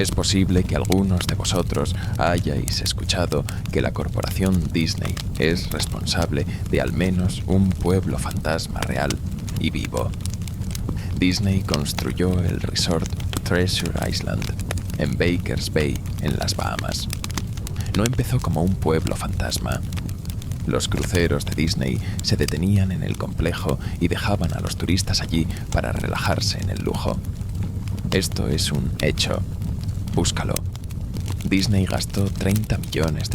Es posible que algunos de vosotros hayáis escuchado que la corporación Disney es responsable de al menos un pueblo fantasma real y vivo. Disney construyó el resort Treasure Island en Bakers Bay, en las Bahamas. No empezó como un pueblo fantasma. Los cruceros de Disney se detenían en el complejo y dejaban a los turistas allí para relajarse en el lujo. Esto es un hecho. Búscalo. Disney gastó $30 millones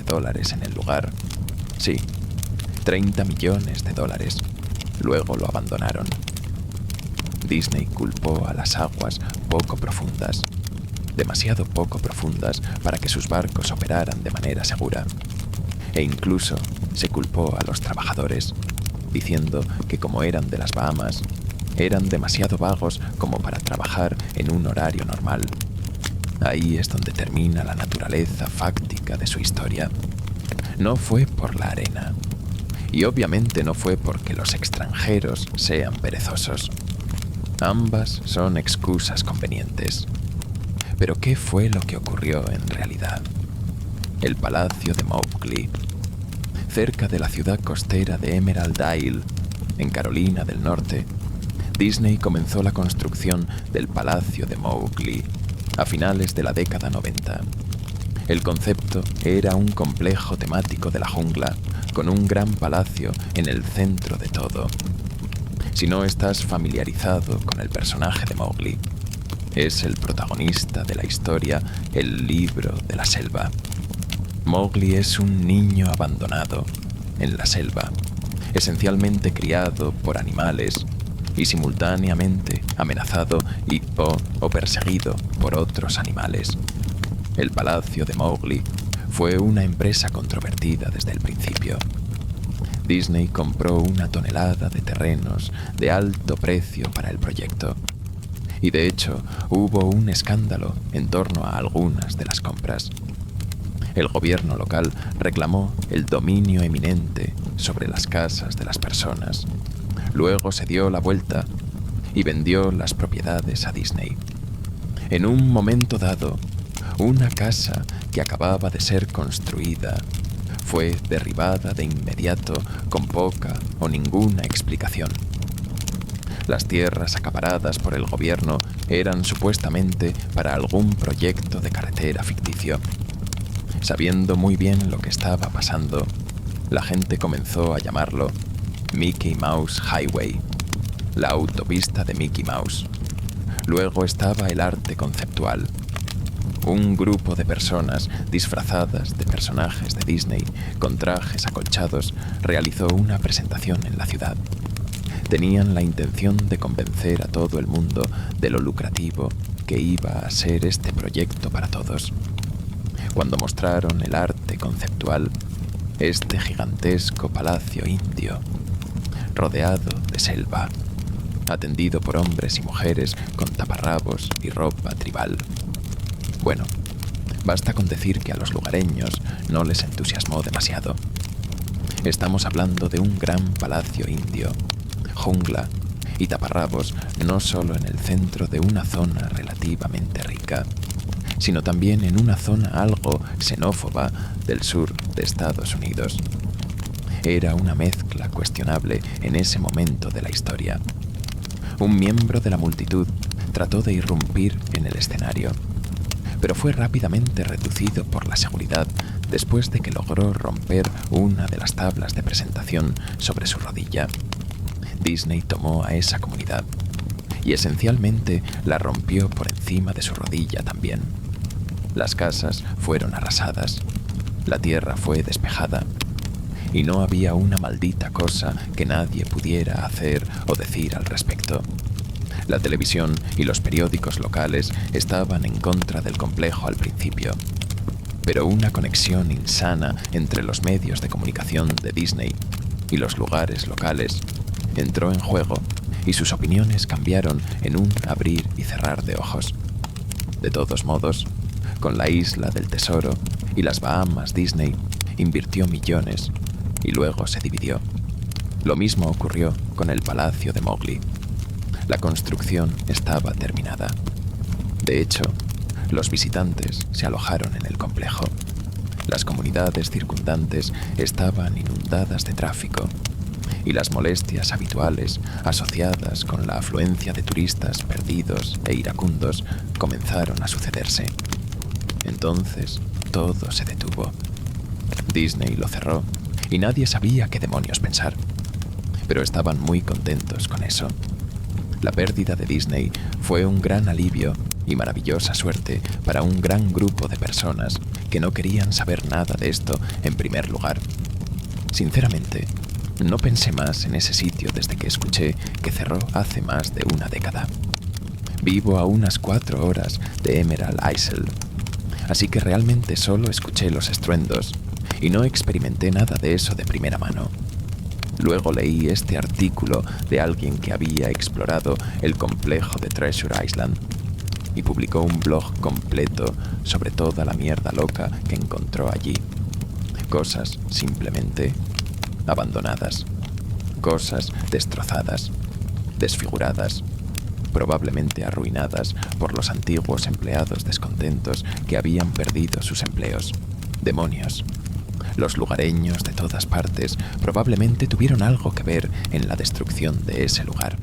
en el lugar. Sí, $30 millones. Luego lo abandonaron. Disney culpó a las aguas poco profundas, demasiado poco profundas para que sus barcos operaran de manera segura. E incluso se culpó a los trabajadores, diciendo que como eran de las Bahamas, eran demasiado vagos como para trabajar en un horario normal. Ahí es donde termina la naturaleza fáctica de su historia. No fue por la arena. Y obviamente no fue porque los extranjeros sean perezosos. Ambas son excusas convenientes. Pero ¿qué fue lo que ocurrió en realidad? El Palacio de Mowgli, cerca de la ciudad costera de Emerald Isle, en Carolina del Norte, Disney comenzó la construcción del Palacio de Mowgli a finales de la década 90. El concepto era un complejo temático de la jungla, con un gran palacio en el centro de todo. Si no estás familiarizado con el personaje de Mowgli, es el protagonista de la historia El Libro de la Selva. Mowgli es un niño abandonado en la selva, esencialmente criado por animales y simultáneamente amenazado o perseguido por otros animales. El Palacio de Mowgli fue una empresa controvertida desde el principio. Disney compró 1 tonelada de terrenos de alto precio para el proyecto. Y de hecho, hubo un escándalo en torno a algunas de las compras. El gobierno local reclamó el dominio eminente sobre las casas de las personas. Luego se dio la vuelta y vendió las propiedades a Disney. En un momento dado, una casa que acababa de ser construida fue derribada de inmediato con poca o ninguna explicación. Las tierras acaparadas por el gobierno eran supuestamente para algún proyecto de carretera ficticio. Sabiendo muy bien lo que estaba pasando, la gente comenzó a llamarlo Mickey Mouse Highway, la autopista de Mickey Mouse. Luego estaba el arte conceptual. Un grupo de personas disfrazadas de personajes de Disney con trajes acolchados realizó una presentación en la ciudad. Tenían la intención de convencer a todo el mundo de lo lucrativo que iba a ser este proyecto para todos. Cuando mostraron el arte conceptual, este gigantesco palacio indio, rodeado de selva, atendido por hombres y mujeres con taparrabos y ropa tribal. Bueno, basta con decir que a los lugareños no les entusiasmó demasiado. Estamos hablando de un gran palacio indio, jungla y taparrabos no solo en el centro de una zona relativamente rica, sino también en una zona algo xenófoba del sur de Estados Unidos. Era una mezcla cuestionable en ese momento de la historia. Un miembro de la multitud trató de irrumpir en el escenario, pero fue rápidamente reducido por la seguridad después de que logró romper una de las tablas de presentación sobre su rodilla. Disney tomó a esa comunidad y esencialmente la rompió por encima de su rodilla también. Las casas fueron arrasadas, la tierra fue despejada y no había una maldita cosa que nadie pudiera hacer o decir al respecto. La televisión y los periódicos locales estaban en contra del complejo al principio, pero una conexión insana entre los medios de comunicación de Disney y los lugares locales entró en juego y sus opiniones cambiaron en un abrir y cerrar de ojos. De todos modos, con la Isla del Tesoro y las Bahamas, Disney invirtió millones y luego se dividió. Lo mismo ocurrió con el Palacio de Mowgli. La construcción estaba terminada. De hecho, Los visitantes se alojaron en el complejo. Las comunidades circundantes estaban inundadas de tráfico y las molestias habituales asociadas con la afluencia de turistas perdidos e iracundos comenzaron a sucederse. Entonces todo se detuvo. Disney lo cerró y nadie sabía qué demonios pensar, pero estaban muy contentos con eso. La pérdida de Disney fue un gran alivio y maravillosa suerte para un gran grupo de personas que no querían saber nada de esto en primer lugar. Sinceramente, no pensé más en ese sitio desde que escuché que cerró hace más de una década. Vivo a unas 4 horas de Emerald Isle, así que realmente solo escuché los estruendos y no experimenté nada de eso de primera mano. Luego leí este artículo de alguien que había explorado el complejo de Treasure Island y publicó un blog completo sobre toda la mierda loca que encontró allí. Cosas simplemente abandonadas, cosas destrozadas, desfiguradas, probablemente arruinadas por los antiguos empleados descontentos que habían perdido sus empleos. Demonios. Los lugareños de todas partes probablemente tuvieron algo que ver en la destrucción de ese lugar.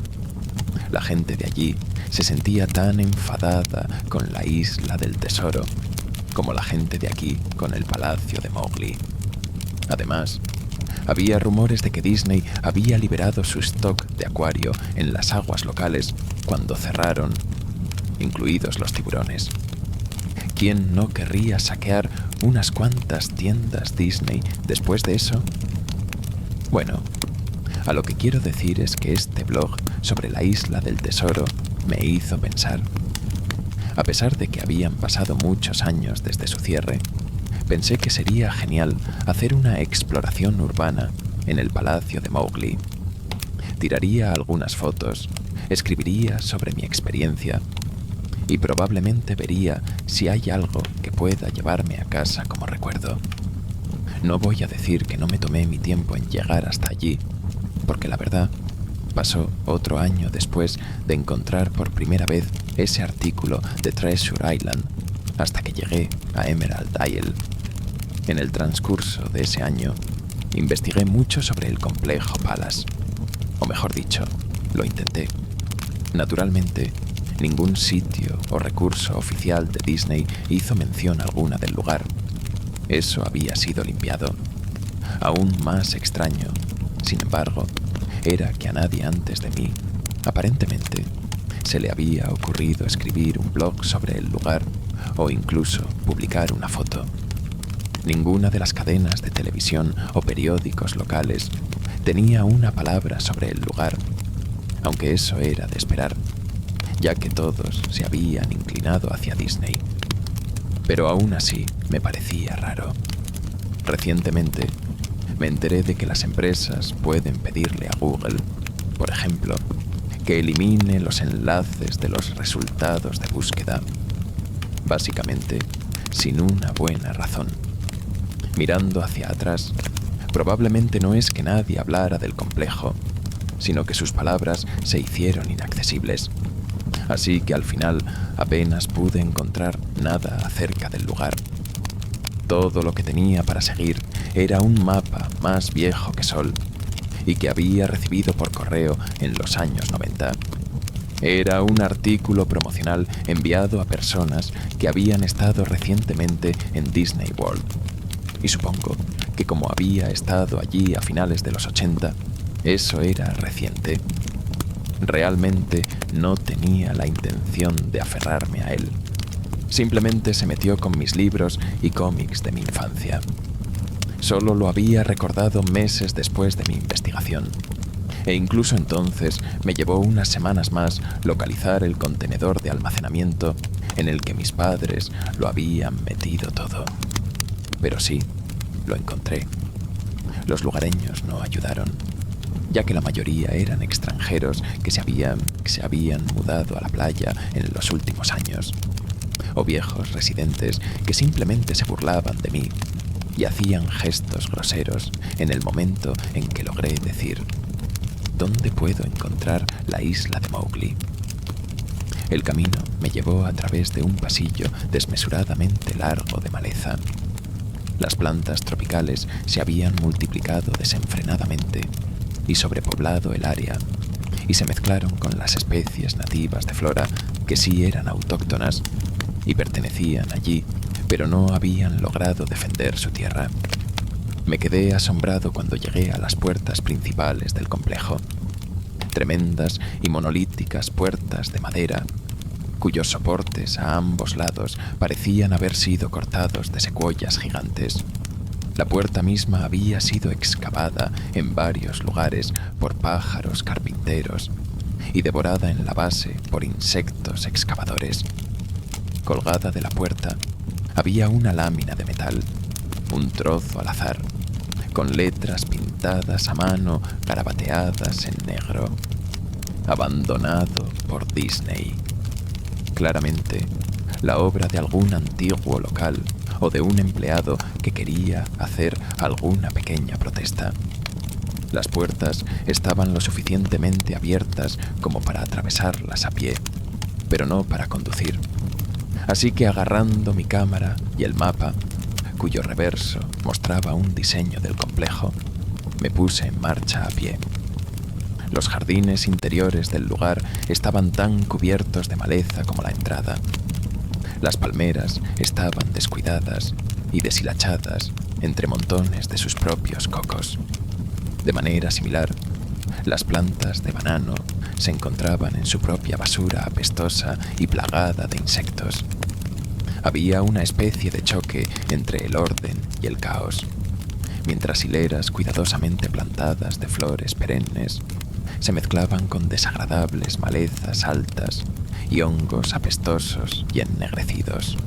La gente de allí se sentía tan enfadada con la isla del tesoro como la gente de aquí con el palacio de Mowgli. Además, había rumores de que Disney había liberado su stock de acuario en las aguas locales cuando cerraron, incluidos los tiburones. ¿Quién no querría saquear unas cuantas tiendas Disney después de eso? Bueno, a lo que quiero decir es que este blog sobre la isla del tesoro me hizo pensar. A pesar de que habían pasado muchos años desde su cierre, pensé que sería genial hacer una exploración urbana en el palacio de Mowgli. Tiraría algunas fotos, escribiría sobre mi experiencia y probablemente vería si hay algo que pueda llevarme a casa como recuerdo. No voy a decir que no me tomé mi tiempo en llegar hasta allí, porque la verdad, pasó otro año después de encontrar por primera vez ese artículo de Treasure Island hasta que llegué a Emerald Isle. En el transcurso de ese año, investigué mucho sobre el complejo Palace, o mejor dicho, lo intenté. Naturalmente, ningún sitio o recurso oficial de Disney hizo mención alguna del lugar. Eso había sido limpiado. Aún más extraño, sin embargo, era que a nadie antes de mí, aparentemente, se le había ocurrido escribir un blog sobre el lugar o incluso publicar una foto. Ninguna de las cadenas de televisión o periódicos locales tenía una palabra sobre el lugar, aunque eso era de esperar, ya que todos se habían inclinado hacia Disney. Pero aún así me parecía raro. Recientemente me enteré de que las empresas pueden pedirle a Google, por ejemplo, que elimine los enlaces de los resultados de búsqueda, básicamente sin una buena razón. Mirando hacia atrás, probablemente no es que nadie hablara del complejo, sino que sus palabras se hicieron inaccesibles. Así que al final apenas pude encontrar nada acerca del lugar. Todo lo que tenía para seguir era un mapa más viejo que Sol y que había recibido por correo en los años 90. Era un artículo promocional enviado a personas que habían estado recientemente en Disney World. Y supongo que como había estado allí a finales de los 80, eso era reciente. Realmente no tenía la intención de aferrarme a él. Simplemente se metió con mis libros y cómics de mi infancia. Solo lo había recordado meses después de mi investigación. E incluso entonces me llevó unas semanas más localizar el contenedor de almacenamiento en el que mis padres lo habían metido todo. Pero sí, lo encontré. Los lugareños no ayudaron, ya que la mayoría eran extranjeros que se habían mudado a la playa en los últimos años, o viejos residentes que simplemente se burlaban de mí y hacían gestos groseros en el momento en que logré decir: ¿dónde puedo encontrar la isla de Mowgli? El camino me llevó a través de un pasillo desmesuradamente largo de maleza. Las plantas tropicales se habían multiplicado desenfrenadamente y sobrepoblado el área, y se mezclaron con las especies nativas de flora que sí eran autóctonas y pertenecían allí, pero no habían logrado defender su tierra. Me quedé asombrado cuando llegué a las puertas principales del complejo. Tremendas y monolíticas puertas de madera, cuyos soportes a ambos lados parecían haber sido cortados de secuoyas gigantes. La puerta misma había sido excavada en varios lugares por pájaros carpinteros y devorada en la base por insectos excavadores. Colgada de la puerta había una lámina de metal, un trozo al azar, con letras pintadas a mano garabateadas en negro. Abandonado por Disney. Claramente, la obra de algún antiguo local o de un empleado que quería hacer alguna pequeña protesta. Las puertas estaban lo suficientemente abiertas como para atravesarlas a pie, pero no para conducir. Así que agarrando mi cámara y el mapa, cuyo reverso mostraba un diseño del complejo, me puse en marcha a pie. Los jardines interiores del lugar estaban tan cubiertos de maleza como la entrada. Las palmeras estaban descuidadas y deshilachadas entre montones de sus propios cocos. De manera similar, las plantas de banano se encontraban en su propia basura apestosa y plagada de insectos. Había una especie de choque entre el orden y el caos, mientras hileras cuidadosamente plantadas de flores perennes se mezclaban con desagradables malezas altas y hongos apestosos y ennegrecidos.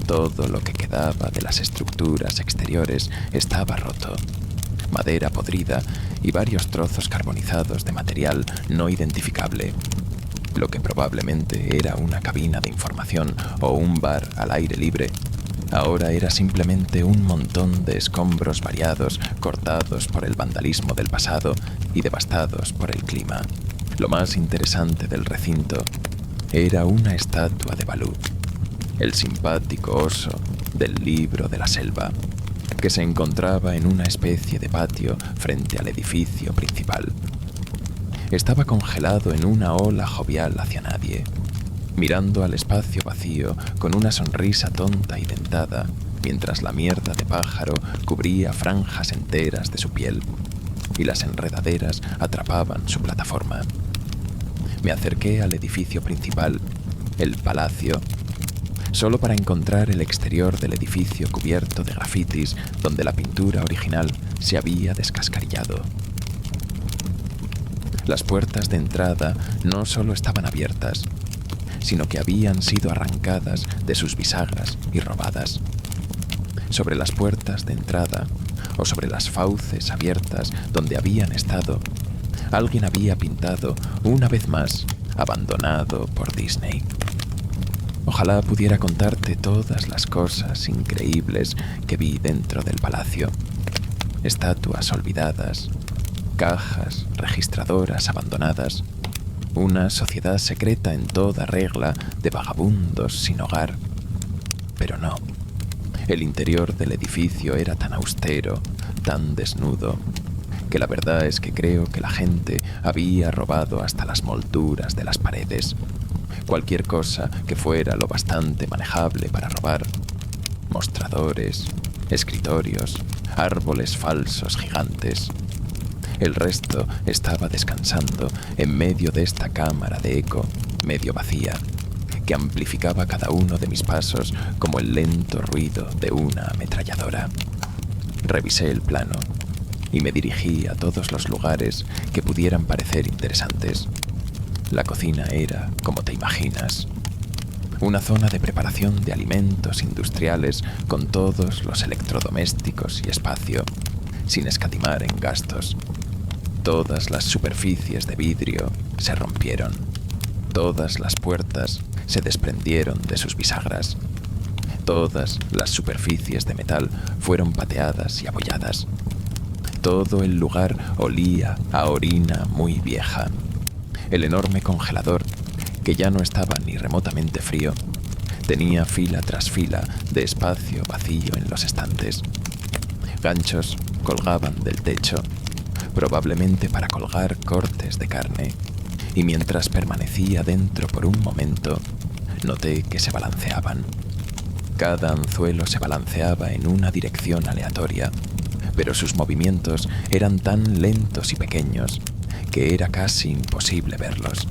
Todo lo que quedaba de las estructuras exteriores estaba roto. Madera podrida y varios trozos carbonizados de material no identificable. Lo que probablemente era una cabina de información o un bar al aire libre, ahora era simplemente un montón de escombros variados, cortados por el vandalismo del pasado y devastados por el clima. Lo más interesante del recinto era una estatua de Balú, el simpático oso del libro de la selva, que se encontraba en una especie de patio frente al edificio principal. Estaba congelado en una ola jovial hacia nadie, mirando al espacio vacío con una sonrisa tonta y dentada, mientras la mierda de pájaro cubría franjas enteras de su piel y las enredaderas atrapaban su plataforma. Me acerqué al edificio principal, el palacio, solo para encontrar el exterior del edificio cubierto de grafitis donde la pintura original se había descascarillado. Las puertas de entrada no solo estaban abiertas, sino que habían sido arrancadas de sus bisagras y robadas. Sobre las puertas de entrada, o sobre las fauces abiertas donde habían estado, alguien había pintado, una vez más, abandonado por Disney. Ojalá pudiera contarte todas las cosas increíbles que vi dentro del palacio. Estatuas olvidadas, cajas registradoras abandonadas, una sociedad secreta en toda regla de vagabundos sin hogar. Pero no, el interior del edificio era tan austero, tan desnudo, que la verdad es que creo que la gente había robado hasta las molduras de las paredes. Cualquier cosa que fuera lo bastante manejable para robar. Mostradores, escritorios, árboles falsos gigantes. El resto estaba descansando en medio de esta cámara de eco, medio vacía, que amplificaba cada uno de mis pasos como el lento ruido de una ametralladora. Revisé el plano y me dirigí a todos los lugares que pudieran parecer interesantes. La cocina era, como te imaginas, una zona de preparación de alimentos industriales con todos los electrodomésticos y espacio, sin escatimar en gastos. Todas las superficies de vidrio se rompieron. Todas las puertas se desprendieron de sus bisagras. Todas las superficies de metal fueron pateadas y abolladas. Todo el lugar olía a orina muy vieja. El enorme congelador, que ya no estaba ni remotamente frío, tenía fila tras fila de espacio vacío en los estantes. Ganchos colgaban del techo, probablemente para colgar cortes de carne, y mientras permanecía dentro por un momento, noté que se balanceaban. Cada anzuelo se balanceaba en una dirección aleatoria, pero sus movimientos eran tan lentos y pequeños que era casi imposible verlos.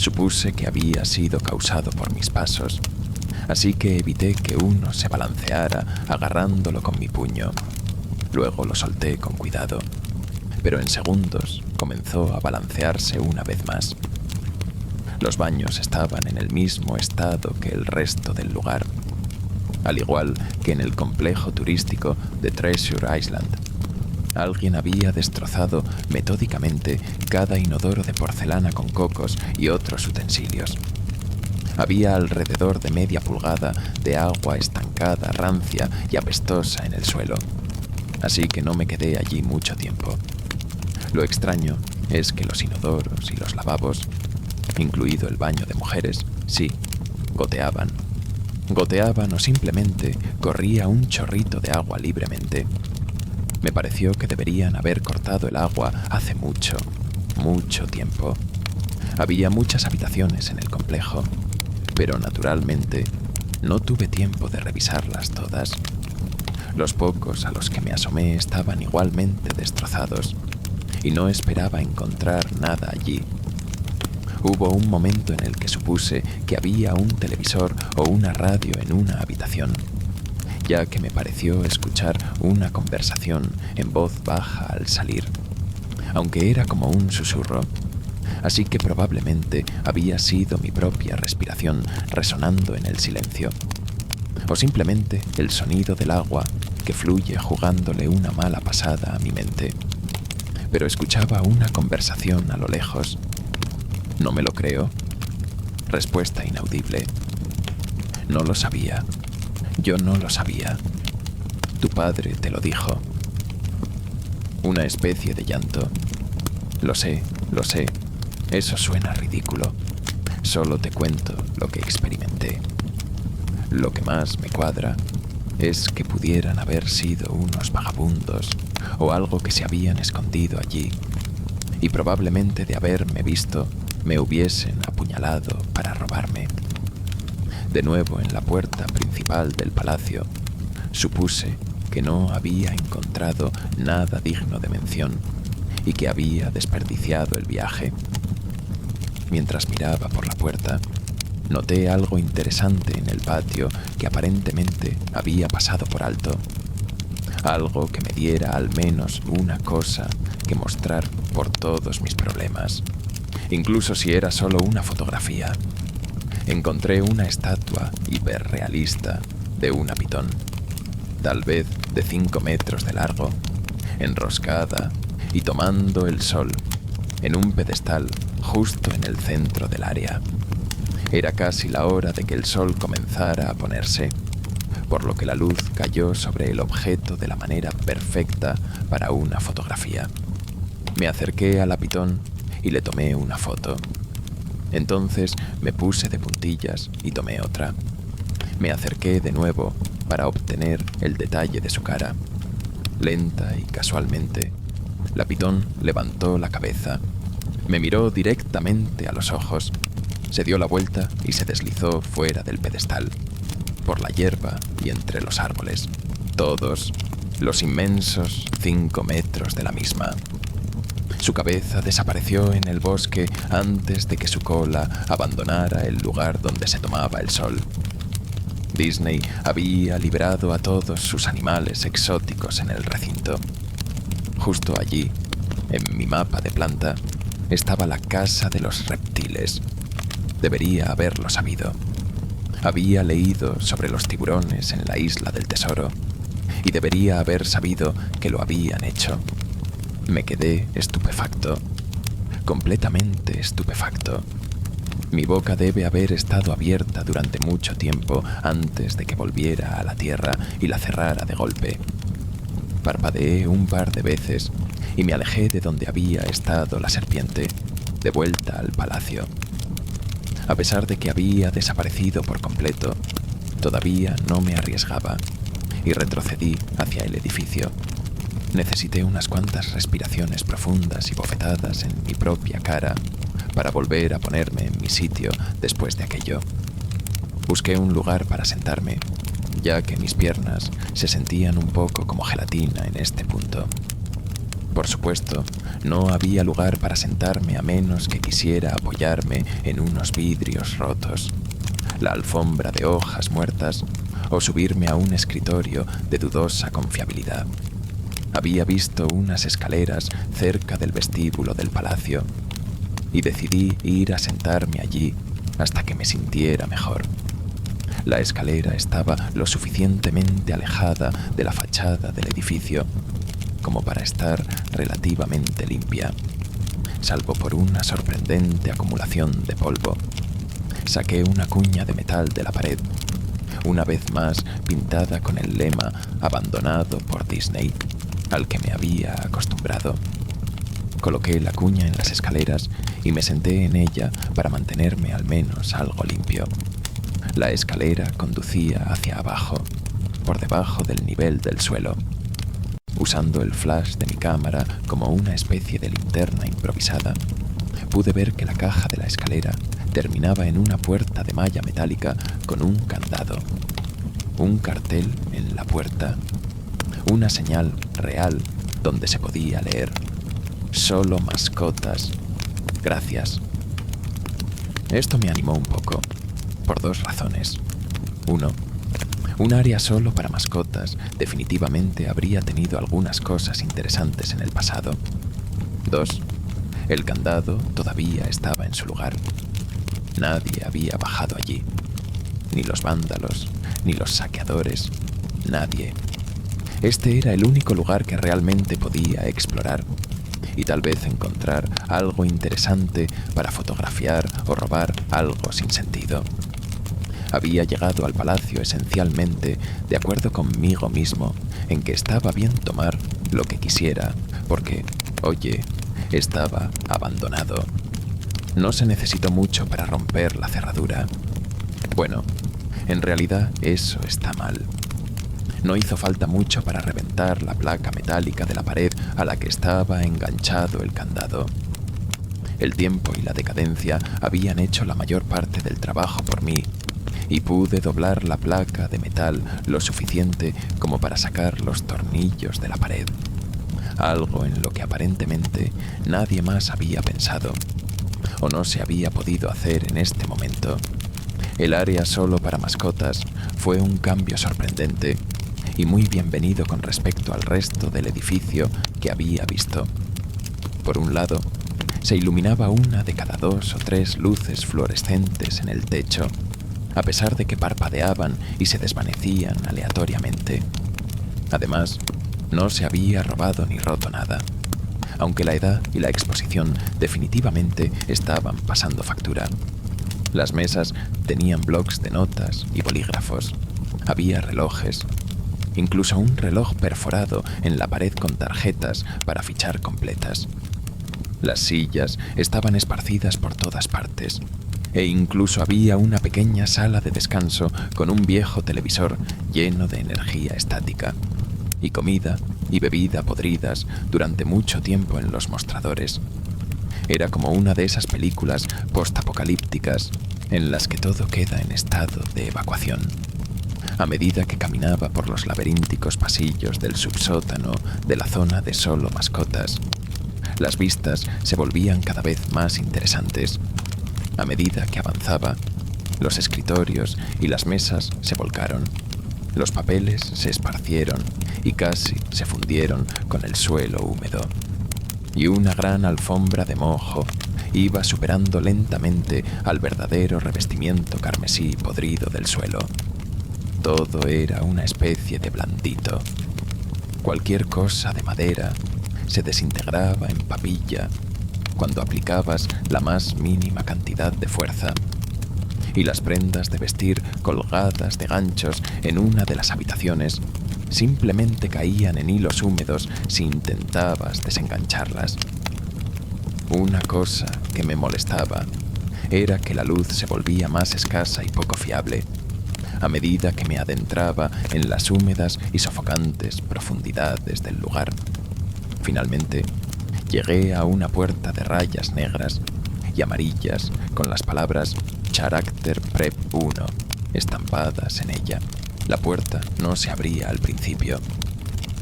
Supuse que había sido causado por mis pasos, así que evité que uno se balanceara agarrándolo con mi puño. Luego lo solté con cuidado, pero en segundos comenzó a balancearse una vez más. Los baños estaban en el mismo estado que el resto del lugar, al igual que en el complejo turístico de Treasure Island. Alguien había destrozado metódicamente cada inodoro de porcelana con cocos y otros utensilios. Había alrededor de media pulgada de agua estancada, rancia y apestosa en el suelo, así que no me quedé allí mucho tiempo. Lo extraño es que los inodoros y los lavabos, incluido el baño de mujeres, sí, goteaban. Goteaban o simplemente corría un chorrito de agua libremente. Me pareció que deberían haber cortado el agua hace mucho, mucho tiempo. Había muchas habitaciones en el complejo, pero naturalmente no tuve tiempo de revisarlas todas. Los pocos a los que me asomé estaban igualmente destrozados y no esperaba encontrar nada allí. Hubo un momento en el que supuse que había un televisor o una radio en una habitación, ya que me pareció escuchar una conversación en voz baja al salir, aunque era como un susurro, así que probablemente había sido mi propia respiración resonando en el silencio, o simplemente el sonido del agua que fluye jugándole una mala pasada a mi mente. Pero escuchaba una conversación a lo lejos. ¿No me lo creo? Respuesta inaudible. No lo sabía. Yo no lo sabía. Tu padre te lo dijo. Una especie de llanto. Lo sé, lo sé. Eso suena ridículo. Solo te cuento lo que experimenté. Lo que más me cuadra es que pudieran haber sido unos vagabundos o algo que se habían escondido allí, y probablemente de haberme visto me hubiesen apuñalado para robarme. De nuevo en la puerta principal del palacio, supuse que no había encontrado nada digno de mención y que había desperdiciado el viaje. Mientras miraba por la puerta, noté algo interesante en el patio que aparentemente había pasado por alto. Algo que me diera al menos una cosa que mostrar por todos mis problemas, incluso si era solo una fotografía. Encontré una estatua hiperrealista de una pitón, tal vez de 5 metros de largo, enroscada y tomando el sol en un pedestal justo en el centro del área. Era casi la hora de que el sol comenzara a ponerse, por lo que la luz cayó sobre el objeto de la manera perfecta para una fotografía. Me acerqué a la pitón y le tomé una foto. Entonces me puse de puntillas y tomé otra. Me acerqué de nuevo para obtener el detalle de su cara. Lenta y casualmente, la pitón levantó la cabeza, me miró directamente a los ojos, se dio la vuelta y se deslizó fuera del pedestal, por la hierba y entre los árboles, todos los inmensos 5 metros de la misma. Su cabeza desapareció en el bosque antes de que su cola abandonara el lugar donde se tomaba el sol. Disney había liberado a todos sus animales exóticos en el recinto. Justo allí, en mi mapa de planta, estaba la casa de los reptiles. Debería haberlo sabido. Había leído sobre los tiburones en la isla del tesoro y debería haber sabido que lo habían hecho. Me quedé estupefacto, completamente estupefacto. Mi boca debe haber estado abierta durante mucho tiempo antes de que volviera a la tierra y la cerrara de golpe. Parpadeé un par de veces y me alejé de donde había estado la serpiente, de vuelta al palacio. A pesar de que había desaparecido por completo, todavía no me arriesgaba y retrocedí hacia el edificio. Necesité unas cuantas respiraciones profundas y bofetadas en mi propia cara para volver a ponerme en mi sitio después de aquello. Busqué un lugar para sentarme, ya que mis piernas se sentían un poco como gelatina en este punto. Por supuesto, no había lugar para sentarme a menos que quisiera apoyarme en unos vidrios rotos, la alfombra de hojas muertas o subirme a un escritorio de dudosa confiabilidad. Había visto unas escaleras cerca del vestíbulo del palacio y decidí ir a sentarme allí hasta que me sintiera mejor. La escalera estaba lo suficientemente alejada de la fachada del edificio como para estar relativamente limpia, salvo por una sorprendente acumulación de polvo. Saqué una cuña de metal de la pared, una vez más pintada con el lema "Abandonado por Disney", al que me había acostumbrado. Coloqué la cuña en las escaleras y me senté en ella para mantenerme al menos algo limpio. La escalera conducía hacia abajo, por debajo del nivel del suelo. Usando el flash de mi cámara como una especie de linterna improvisada, pude ver que la caja de la escalera terminaba en una puerta de malla metálica con un candado, un cartel en la puerta, una señal real donde se podía leer: "Solo mascotas. Gracias". Esto me animó un poco, por dos razones. Uno, un área solo para mascotas definitivamente habría tenido algunas cosas interesantes en el pasado. Dos, el candado todavía estaba en su lugar. Nadie había bajado allí. Ni los vándalos, ni los saqueadores. Nadie. Este era el único lugar que realmente podía explorar y tal vez encontrar algo interesante para fotografiar o robar algo sin sentido. Había llegado al palacio esencialmente de acuerdo conmigo mismo en que estaba bien tomar lo que quisiera, porque, oye, estaba abandonado. No se necesitó mucho para romper la cerradura. Bueno, en realidad eso está mal. No hizo falta mucho para reventar la placa metálica de la pared a la que estaba enganchado el candado. El tiempo y la decadencia habían hecho la mayor parte del trabajo por mí, y pude doblar la placa de metal lo suficiente como para sacar los tornillos de la pared. Algo en lo que aparentemente nadie más había pensado, o no se había podido hacer en este momento. El área solo para mascotas fue un cambio sorprendente y muy bienvenido con respecto al resto del edificio que había visto. Por un lado, se iluminaba una de cada 2 o 3 luces fluorescentes en el techo, a pesar de que parpadeaban y se desvanecían aleatoriamente. Además, no se había robado ni roto nada, aunque la edad y la exposición definitivamente estaban pasando factura. Las mesas tenían blocs de notas y bolígrafos. Había relojes, incluso un reloj perforado en la pared con tarjetas para fichar completas. Las sillas estaban esparcidas por todas partes, e incluso había una pequeña sala de descanso con un viejo televisor lleno de energía estática, y comida y bebida podridas durante mucho tiempo en los mostradores. Era como una de esas películas postapocalípticas en las que todo queda en estado de evacuación. A medida que caminaba por los laberínticos pasillos del subsótano de la zona de solo mascotas, las vistas se volvían cada vez más interesantes. A medida que avanzaba, los escritorios y las mesas se volcaron, los papeles se esparcieron y casi se fundieron con el suelo húmedo, y una gran alfombra de moho iba superando lentamente al verdadero revestimiento carmesí podrido del suelo. Todo era una especie de blandito. Cualquier cosa de madera se desintegraba en papilla cuando aplicabas la más mínima cantidad de fuerza, y las prendas de vestir colgadas de ganchos en una de las habitaciones simplemente caían en hilos húmedos si intentabas desengancharlas. Una cosa que me molestaba era que la luz se volvía más escasa y poco fiable, a medida que me adentraba en las húmedas y sofocantes profundidades del lugar. Finalmente, llegué a una puerta de rayas negras y amarillas con las palabras Charakter Prep 1 estampadas en ella. La puerta no se abría al principio.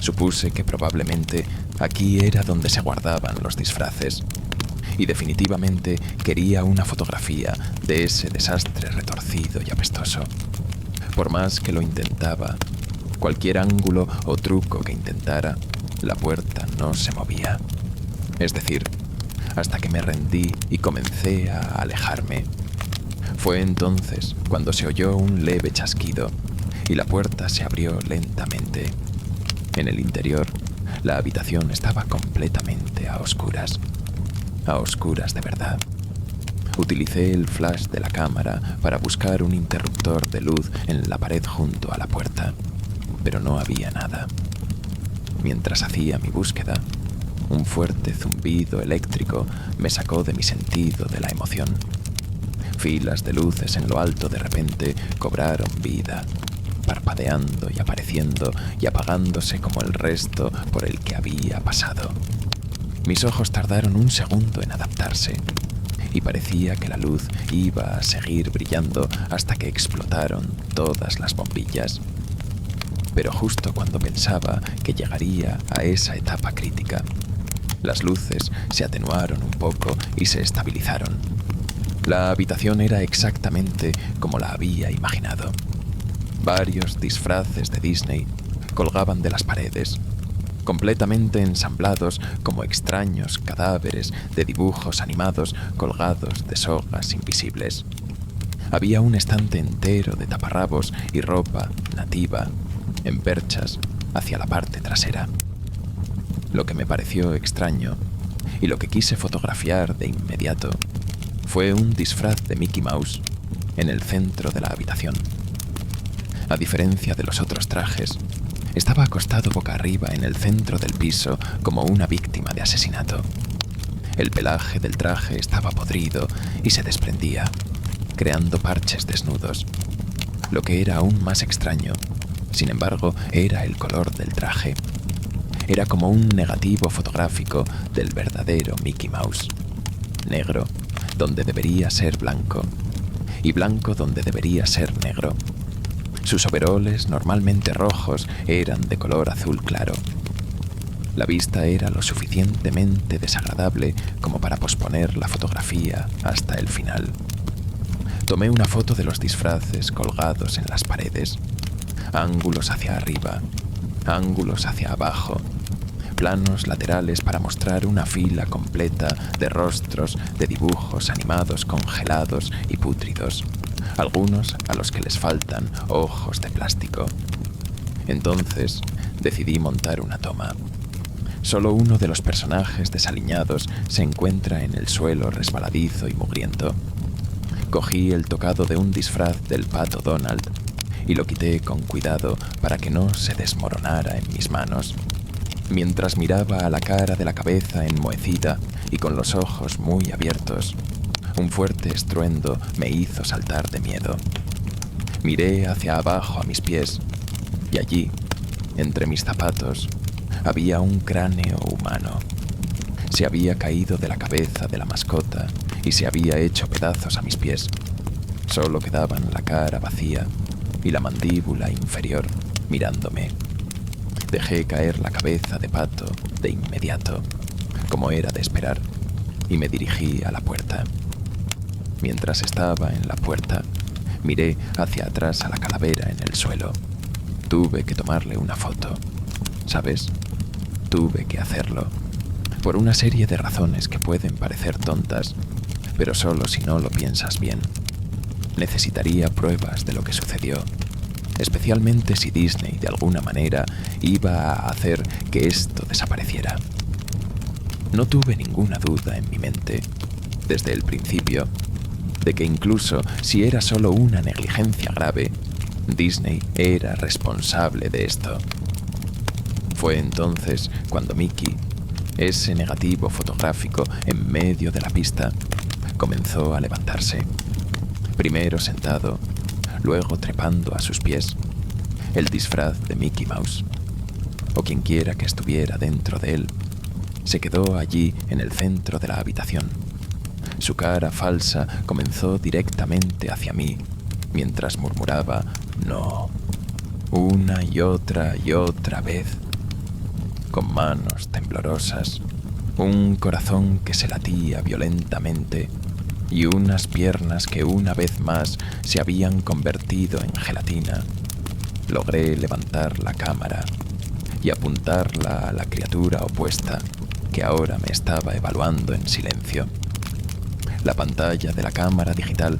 Supuse que probablemente aquí era donde se guardaban los disfraces. Y definitivamente quería una fotografía de ese desastre retorcido y apestoso. Por más que lo intentaba, cualquier ángulo o truco que intentara, la puerta no se movía. Es decir, hasta que me rendí y comencé a alejarme. Fue entonces cuando se oyó un leve chasquido y la puerta se abrió lentamente. En el interior, la habitación estaba completamente a oscuras de verdad. Utilicé el flash de la cámara para buscar un interruptor de luz en la pared junto a la puerta, pero no había nada. Mientras hacía mi búsqueda, un fuerte zumbido eléctrico me sacó de mi sentido de la emoción. Filas de luces en lo alto de repente cobraron vida, parpadeando y apareciendo y apagándose como el resto por el que había pasado. Mis ojos tardaron un segundo en adaptarse y parecía que la luz iba a seguir brillando hasta que explotaron todas las bombillas. Pero justo cuando pensaba que llegaría a esa etapa crítica, las luces se atenuaron un poco y se estabilizaron. La habitación era exactamente como la había imaginado. Varios disfraces de Disney colgaban de las paredes, completamente ensamblados como extraños cadáveres de dibujos animados colgados de sogas invisibles. Había un estante entero de taparrabos y ropa nativa en perchas hacia la parte trasera. Lo que me pareció extraño y lo que quise fotografiar de inmediato fue un disfraz de Mickey Mouse en el centro de la habitación. A diferencia de los otros trajes, estaba acostado boca arriba en el centro del piso como una víctima de asesinato. El pelaje del traje estaba podrido y se desprendía, creando parches desnudos. Lo que era aún más extraño, sin embargo, era el color del traje. Era como un negativo fotográfico del verdadero Mickey Mouse. Negro donde debería ser blanco, y blanco donde debería ser negro. Sus overoles, normalmente rojos, eran de color azul claro. La vista era lo suficientemente desagradable como para posponer la fotografía hasta el final. Tomé una foto de los disfraces colgados en las paredes, ángulos hacia arriba, ángulos hacia abajo, planos laterales para mostrar una fila completa de rostros de dibujos animados congelados y pútridos, algunos a los que les faltan ojos de plástico. Entonces decidí montar una toma. Solo uno de los personajes desaliñados se encuentra en el suelo resbaladizo y mugriento. Cogí el tocado de un disfraz del pato Donald y lo quité con cuidado para que no se desmoronara en mis manos. Mientras miraba a la cara de la cabeza enmohecida y con los ojos muy abiertos, un fuerte estruendo me hizo saltar de miedo. Miré hacia abajo a mis pies y allí, entre mis zapatos, había un cráneo humano. Se había caído de la cabeza de la mascota y se había hecho pedazos a mis pies. Solo quedaban la cara vacía y la mandíbula inferior mirándome. Dejé caer la cabeza de pato de inmediato, como era de esperar, y me dirigí a la puerta. Mientras estaba en la puerta, miré hacia atrás a la calavera en el suelo. Tuve que tomarle una foto. ¿Sabes? Tuve que hacerlo. Por una serie de razones que pueden parecer tontas, pero solo si no lo piensas bien. Necesitaría pruebas de lo que sucedió, especialmente si Disney de alguna manera iba a hacer que esto desapareciera. No tuve ninguna duda en mi mente, desde el principio, de que incluso si era solo una negligencia grave, Disney era responsable de esto. Fue entonces cuando Mickey, ese negativo fotográfico en medio de la pista, Comenzó a levantarse, primero sentado, luego trepando a sus pies, el disfraz de Mickey Mouse, o quien quiera que estuviera dentro de él, se quedó allí en el centro de la habitación. Su cara falsa comenzó directamente hacia mí, mientras murmuraba «no», una y otra vez, con manos temblorosas, un corazón que se latía violentamente y unas piernas que una vez más se habían convertido en gelatina. Logré levantar la cámara y apuntarla a la criatura opuesta, que ahora me estaba evaluando en silencio. La pantalla de la cámara digital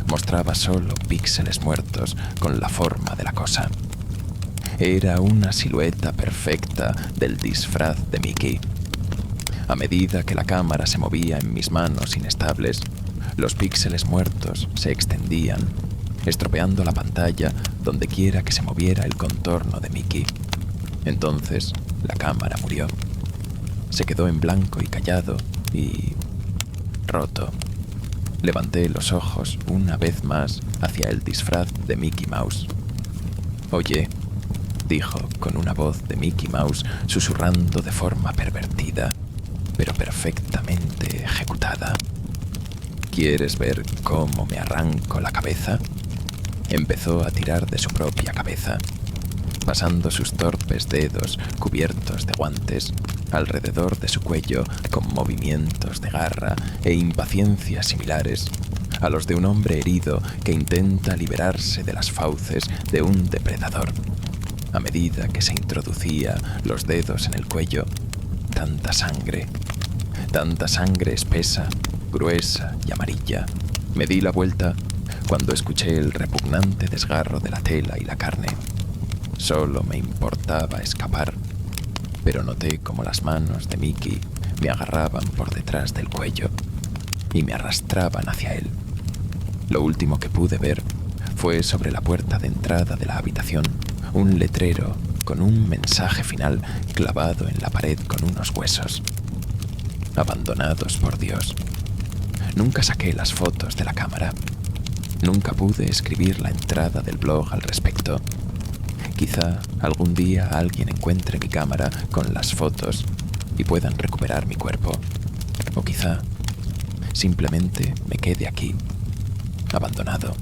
mostraba solo píxeles muertos con la forma de la cosa. Era una silueta perfecta del disfraz de Mickey. A medida que la cámara se movía en mis manos inestables, los píxeles muertos se extendían, estropeando la pantalla donde quiera que se moviera el contorno de Mickey. Entonces, la cámara murió. Se quedó en blanco y callado y... roto. Levanté los ojos una vez más hacia el disfraz de Mickey Mouse. «Oye», dijo con una voz de Mickey Mouse susurrando de forma pervertida, pero perfectamente ejecutada. «¿Quieres ver cómo me arranco la cabeza?». Empezó a tirar de su propia cabeza, pasando sus torpes dedos cubiertos de guantes alrededor de su cuello con movimientos de garra e impaciencia similares a los de un hombre herido que intenta liberarse de las fauces de un depredador. A medida que se introducía los dedos en el cuello, tanta sangre espesa, gruesa y amarilla. Me di la vuelta cuando escuché el repugnante desgarro de la tela y la carne. Solo me importaba escapar, pero noté como las manos de Mickey me agarraban por detrás del cuello y me arrastraban hacia él. Lo último que pude ver fue sobre la puerta de entrada de la habitación un letrero con un mensaje final clavado en la pared con unos huesos. Abandonados por Dios. Nunca saqué las fotos de la cámara. Nunca pude escribir la entrada del blog al respecto. Quizá algún día alguien encuentre mi cámara con las fotos y puedan recuperar mi cuerpo. O quizá simplemente me quede aquí, abandonado,